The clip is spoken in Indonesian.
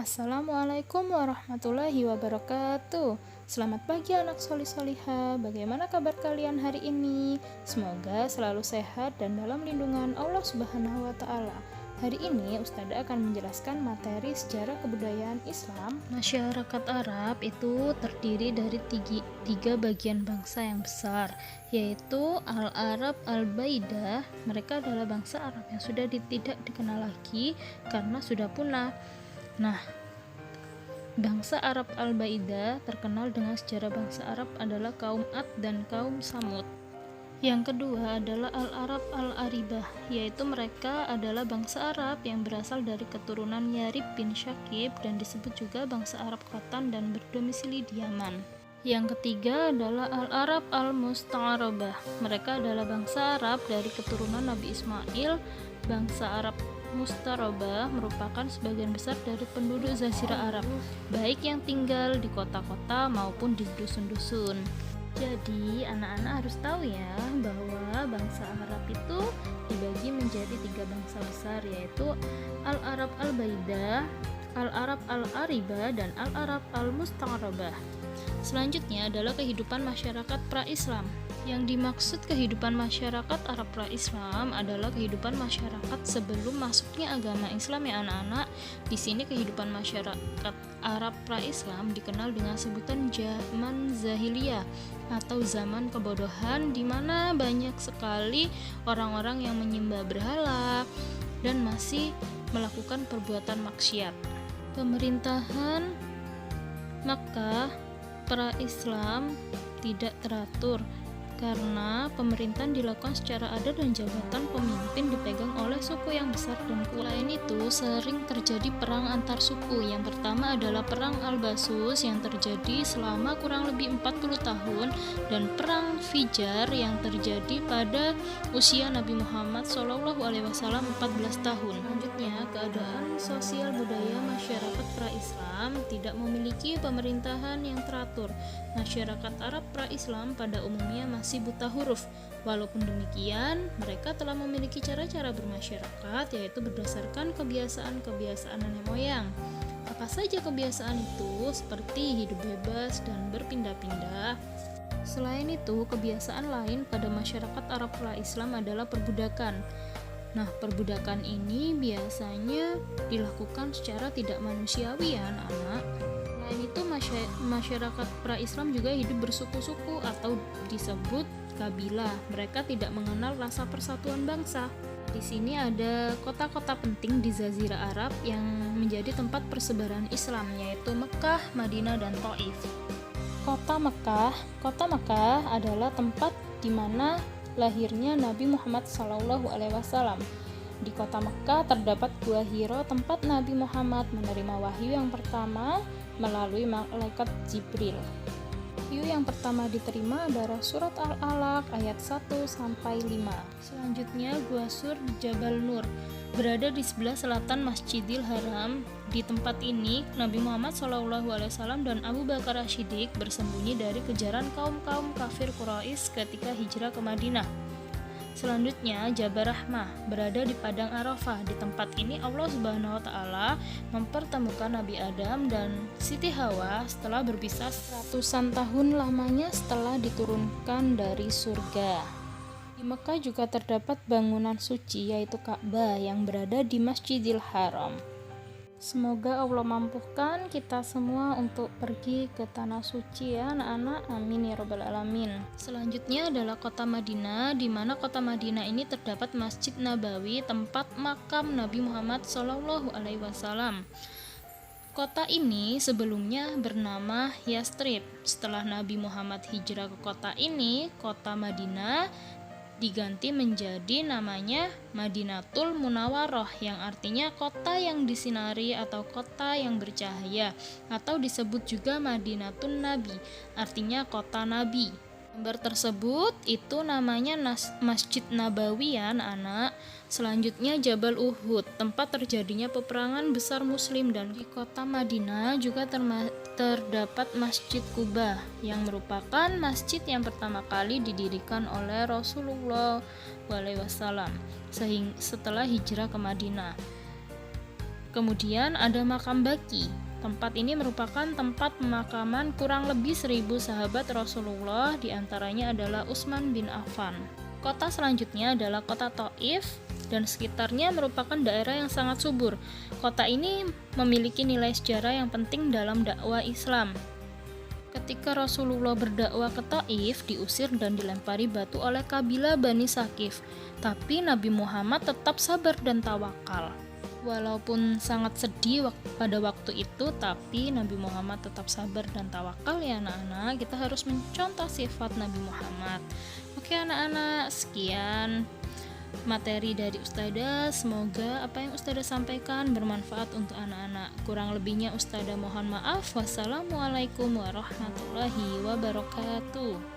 Assalamualaikum warahmatullahi wabarakatuh. Selamat pagi anak solih-solihah. Bagaimana kabar kalian hari ini? Semoga selalu sehat dan dalam lindungan Allah Subhanahu wa Ta'ala. Hari ini Ustadzah akan menjelaskan materi sejarah kebudayaan Islam. Masyarakat Arab itu terdiri dari tiga bagian bangsa yang besar, yaitu Al-Arab Al-Baidah. Mereka adalah bangsa Arab yang sudah tidak dikenal lagi karena sudah punah. Nah, bangsa Arab Al-Baidah terkenal dengan sejarah bangsa Arab adalah kaum Ad dan kaum Samud. Yang kedua adalah Al-Arab Al-Aribah, yaitu mereka adalah bangsa Arab yang berasal dari keturunan Yarib bin Syakib dan disebut juga bangsa Arab Khatan dan berdomisili di Yaman. Yang ketiga adalah Al-Arab Al-Musta'arabah. Mereka adalah bangsa Arab dari keturunan Nabi Ismail. Bangsa Arab Mustarabah merupakan sebagian besar dari penduduk Jazirah Arab, baik yang tinggal di kota-kota maupun di dusun-dusun. Jadi anak-anak harus tahu ya bahwa bangsa Arab itu dibagi menjadi tiga bangsa besar, yaitu Al-Arab Al-Baidah, Al-Arab Al-Aribah, dan Al-Arab Al-Musta'arabah. Selanjutnya adalah kehidupan masyarakat pra-Islam. Yang dimaksud kehidupan masyarakat Arab pra-Islam adalah kehidupan masyarakat sebelum masuknya agama Islam ya anak-anak. Di sini kehidupan masyarakat Arab pra-Islam dikenal dengan sebutan zaman Zahiliyah atau zaman kebodohan, di mana banyak sekali orang-orang yang menyembah berhala dan masih melakukan perbuatan maksiat. Pemerintahan Makkah pra-Islam tidak teratur karena pemerintahan dilakukan secara adat dan jabatan pemimpin dipegang oleh suku yang besar dan kuat. Selain itu, sering terjadi perang antar suku. Yang pertama adalah Perang Al-Basus yang terjadi selama kurang lebih 40 tahun dan Perang Fijar yang terjadi pada usia Nabi Muhammad SAW 14 tahun. Selanjutnya, keadaan sosial budaya masyarakat pra-Islam tidak memiliki pemerintahan yang teratur. Masyarakat Arab pra-Islam pada umumnya masih buta huruf. Walaupun demikian, mereka telah memiliki cara-cara bermasyarakat, yaitu berdasarkan kebiasaan-kebiasaan nenek moyang. Apa saja kebiasaan itu? Seperti hidup bebas dan berpindah-pindah. Selain itu, kebiasaan lain pada masyarakat Arab pra-Islam adalah perbudakan. Nah, perbudakan ini biasanya dilakukan secara tidak manusiawi ya anak-anak. Selain itu, masyarakat pra-Islam juga hidup bersuku-suku atau disebut kabilah. Mereka tidak mengenal rasa persatuan bangsa. Di sini ada kota-kota penting di Jazirah Arab yang menjadi tempat persebaran Islam, yaitu Mekah, Madinah, dan Taif. Kota Mekah adalah tempat di mana lahirnya Nabi Muhammad SAW. Di kota Mekah terdapat Gua Hiro, tempat Nabi Muhammad menerima wahyu yang pertama melalui malaikat Jibril. Wahyu yang pertama diterima adalah surat Al-Alaq ayat 1-5. Selanjutnya Gua Sur Jabal Nur berada di sebelah selatan Masjidil Haram. Di tempat ini Nabi Muhammad SAW dan Abu Bakar As-Siddiq bersembunyi dari kejaran kaum-kaum kafir Quraisy ketika hijrah ke Madinah. Selanjutnya, Jabal Rahmah berada di Padang Arafah. Di tempat ini Allah Subhanahu wa Ta'ala mempertemukan Nabi Adam dan Siti Hawa setelah berpisah ratusan tahun lamanya setelah diturunkan dari surga. Di Mekah juga terdapat bangunan suci, yaitu Ka'bah yang berada di Masjidil Haram. Semoga Allah mampukan kita semua untuk pergi ke tanah suci ya anak-anak, amin ya robbal alamin. Selanjutnya adalah kota Madinah, di mana kota Madinah ini terdapat Masjid Nabawi, tempat makam Nabi Muhammad SAW. Kota ini sebelumnya bernama Yastrib. Setelah Nabi Muhammad hijrah ke kota ini, kota Madinah diganti menjadi namanya Madinatul Munawwaroh, yang artinya kota yang disinari atau kota yang bercahaya, atau disebut juga Madinatun Nabi, artinya kota Nabi. Gambar tersebut itu namanya Masjid Nabawi ya anak-anak. Selanjutnya Jabal Uhud, tempat terjadinya peperangan besar Muslim, dan di kota Madinah juga terdapat Masjid Quba yang merupakan masjid yang pertama kali didirikan oleh Rasulullah SAW setelah hijrah ke Madinah. Kemudian ada makam Baqi. Tempat ini merupakan tempat pemakaman kurang lebih 1000 sahabat Rasulullah, diantaranya adalah Utsman bin Affan. Kota selanjutnya adalah kota Thaif, dan sekitarnya merupakan daerah yang sangat subur. Kota ini memiliki nilai sejarah yang penting dalam dakwah Islam. Ketika Rasulullah berdakwah ke Thaif, diusir dan dilempari batu oleh kabilah Bani Saqif. Tapi Nabi Muhammad tetap sabar dan tawakal. Walaupun sangat sedih pada waktu itu, tapi Nabi Muhammad tetap sabar dan tawakal ya anak-anak. Kita harus mencontoh sifat Nabi Muhammad. Oke anak-anak, sekian materi dari Ustadzah. Semoga apa yang Ustadzah sampaikan bermanfaat untuk anak-anak. Kurang lebihnya Ustadzah mohon maaf. Wassalamualaikum warahmatullahi wabarakatuh.